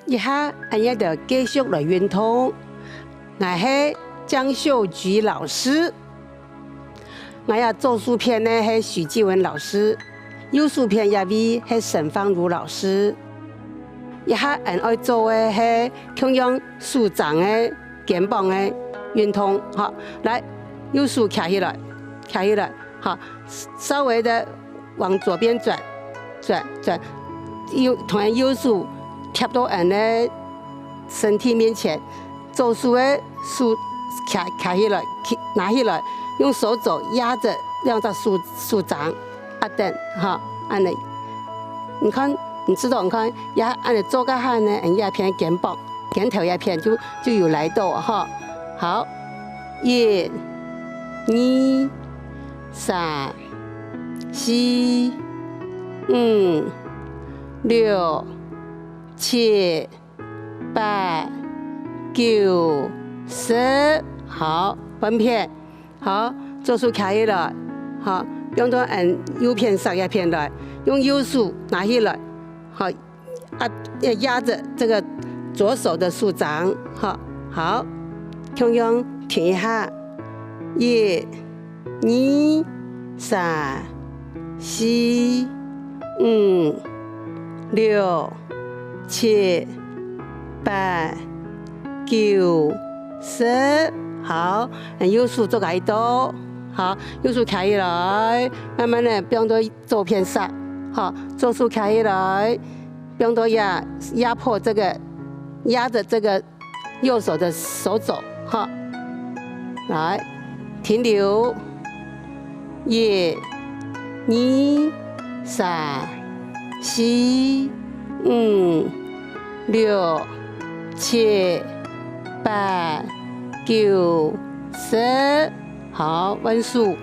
一下俺也得继续来运动。我是江秀菊老师，我也做书片呢是许继文老师，幼书片也位是沈芳如老师。一下俺爱做的是同样舒展的肩膀的运动，好，来右手卡起来，卡起来，好，稍微的往左边转，同样右手贴到俺的身体面前，左手的手卡起来，拿起来，用手肘压着，让它舒展，等，哈，按的，你看。你知道，你看，也按你做个下呢，也偏肩膀、肩头也偏就有来到哈。好，1、2、3、4、5、6、7、8、9、10。好，分片，好，做出开起来，好，用到按右片上一片来，用右手拿起来。好，要压着这个左手的手掌，好，同样停一下，1、2、3、4、5、6、7、8、9、10。好，右手做个多，好，右手开起来，慢慢的变到左片上。好，左手开起来，不用多压迫这个，压着这个右手的手肘，好，来停留，1、2、3、4、5、6、7、8、9、10。好，稳数，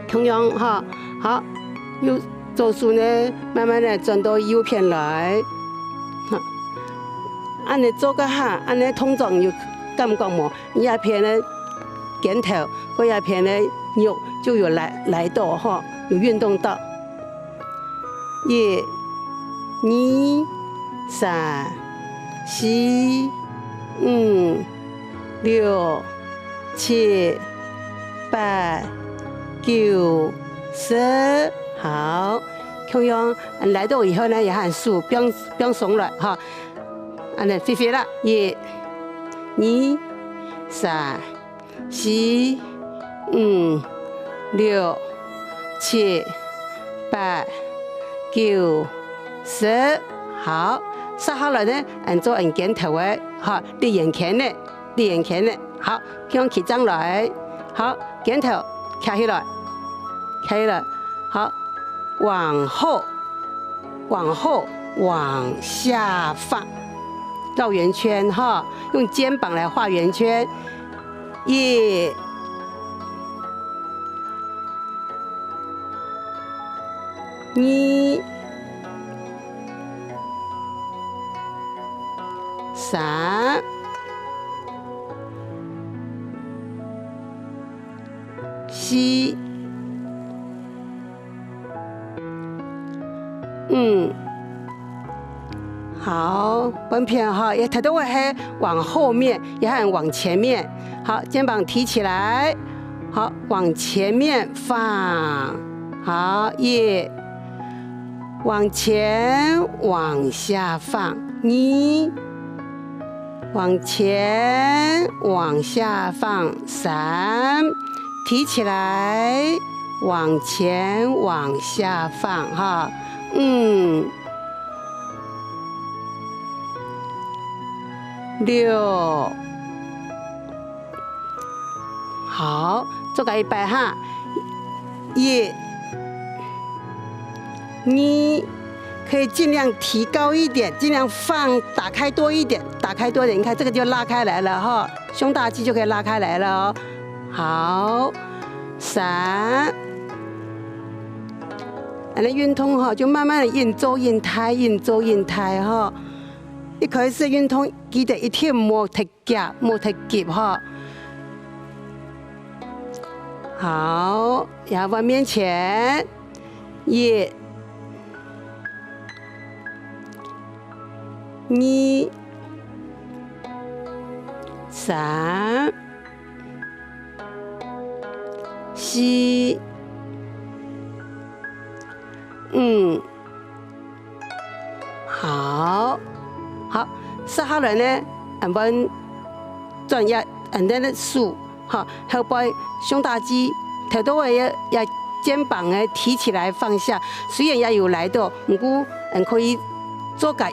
同样哈，好，左手呢，慢慢的转到右边来，按你做个下，按你通常有感觉冇？一片的肩头，或一片的肉就有来到哈，有运动到。1、2、3、4、5、6、7、8、9、10。好，同样来到以后呢，也很舒，不用松了哈。按呢飞了，1、2、3、4、5、6、7、8、9、10。好，杀下来呢，做肩头的，哈，立眼前的，好，用起张来，好，肩头卡起来，好。往后，往下放，绕圆圈哈，用肩膀来画圆圈。1、2、3、4、好，本片哈也抬到我是往后面，也很往前面。好，肩膀提起来，好，往前面放。好，1，往前往下放，2，往前往下放，3，提起来，往前往下放，哈，6，好，做个100哈，1、2，可以尽量提高一点，尽量打开多一点，你看这个就拉开来了哈，胸大肌就可以拉开来了哦。好，3，那运动哈，就慢慢的运做运抬哈。一开始运动记得一天莫太急哈。好，然后往面前，1、2、3、4、好，设好了呢，我们转压，那数，哈，后背胸大肌，头都要肩膀呢提起来放下，虽然也有来到，不过可以做个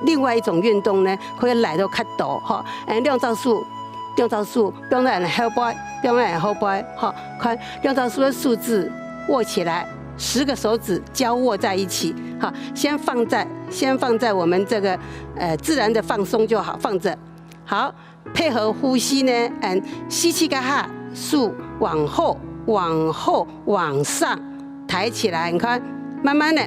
另外一种运动呢，可以来到较大，哈，两招数，不用在后背，不用在后背，哈，看两招数的数字握起来，10个手指交握在一起，好，先放在我们这个自然的放松就好，放着，好，配合呼吸呢，吸气个哈，数往后。往上抬起来，你看，慢慢的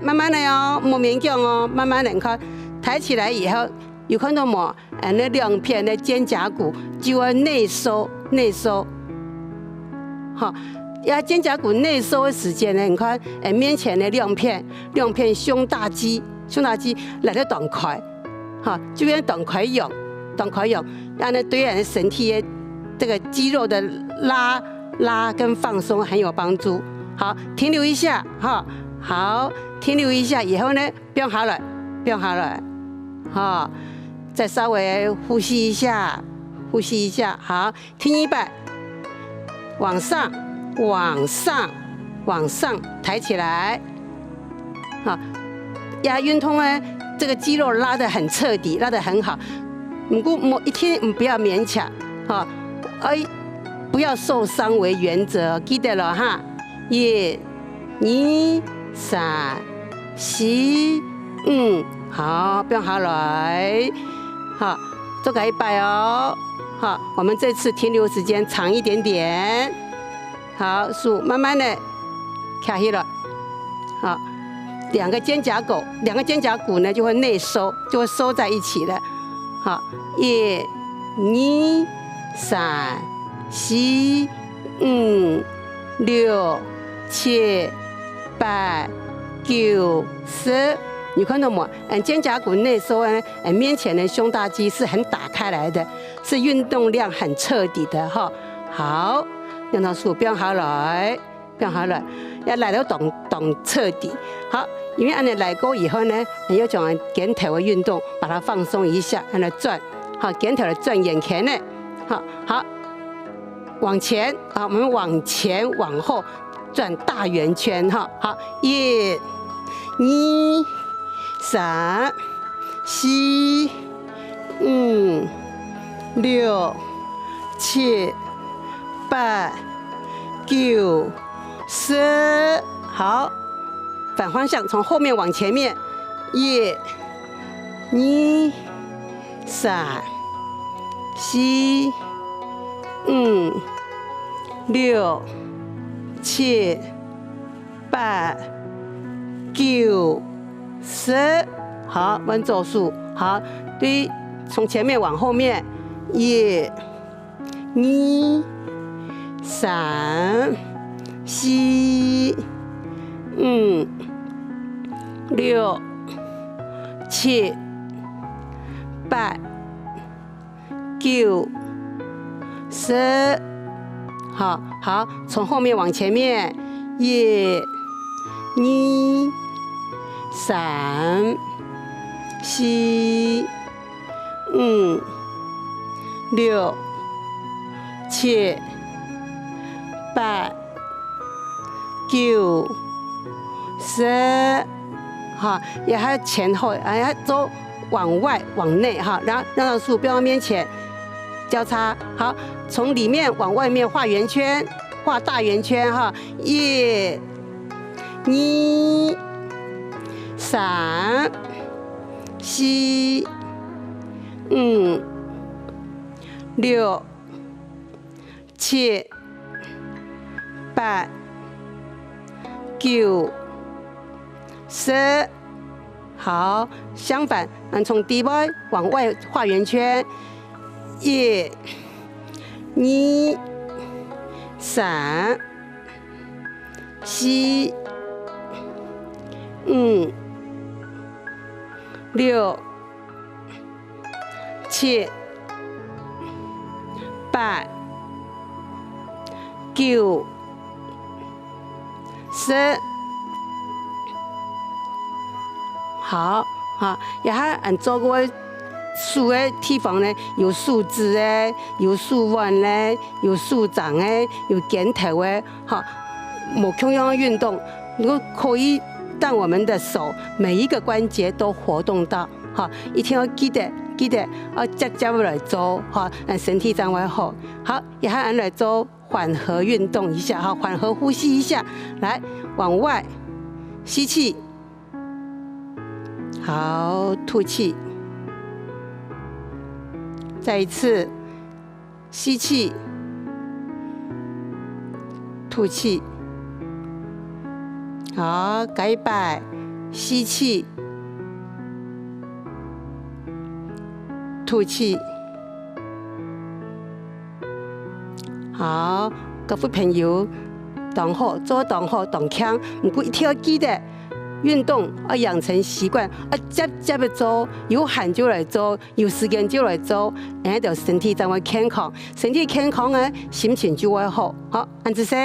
哦，莫勉强哦，慢慢的，你看，抬起来以后，有看到冇？那两片的肩胛骨就要内收，好，要肩胛骨内收的时间呢，你看，面前的两片胸大肌来得短快，哈，就变短快用，让那对人身体的这个肌肉的拉跟放松很有帮助。好，停留一下，哈，好，停留一下以后呢，不用好了，好，再稍微呼吸一下，好，听一半，往上，抬起来，好，压运动呢，这个肌肉拉得很彻底，拉得很好，不过一天不要勉强，哈，不要受伤为原则，记得了哈。1、2、3、4、5，好，不用好来，好，做个100哦。好，我们这次停留时间长一点点。好，数慢慢的卡起了。好，两个肩胛骨呢就会内收，就会收在一起了。好，1、2、3、4、5、6、7、8、9、10，你看到没？肩胛骨内收呢，面前的胸大肌是很打开来的，是运动量很彻底的哈。好，用到鼠标好了，要来到懂彻底。好，因为按你来过以后呢，你要讲肩头的运动，把它放松一下，按它转，好，肩头的转眼前呢，好。往前，好，我们往前往后转大圆圈，哈，好，1、2、3、4、5、6、7、8、9、10，好，反方向，从后面往前面，1、2、3、4、5、6、7、8、9、10，好，弯走数，好，对，从前面往后面，1、2、3、4、5、6、7、8、9、10，好，从后面往前面，1、2、3、4、5、6、7、8、9、10，好，也还前后，要走往外往内哈，然后让鼠标面前。交叉，好，从里面往外面画圆圈，画大圆圈哈，1、2、3、4、5、6、7、8、9、10，好，相反，从底部往外画圆圈。1、2、3、4、5、6、7、8、9、10。好，哈，也还按做过树的地方呢，有树枝的，有树腕的，有树长的，有剪头的，哈，某同样的运动，如果可以让我们的手每一个关节都活动到，哈，一定要记得接来做，哈，让身体长会好。好，也还按来做缓和运动一下，哈，缓和呼吸一下，来往外吸气。好，吐气，再一次吸气，吐气。好，改摆，吸气，吐气。好，各位朋友，动好，做动好，动强，不过一定要记得。运动要养成习惯，接的做，有闲就来做，有时间就来做，然后就身体才会健康，身体健康呢，心情就会好。好，安子说。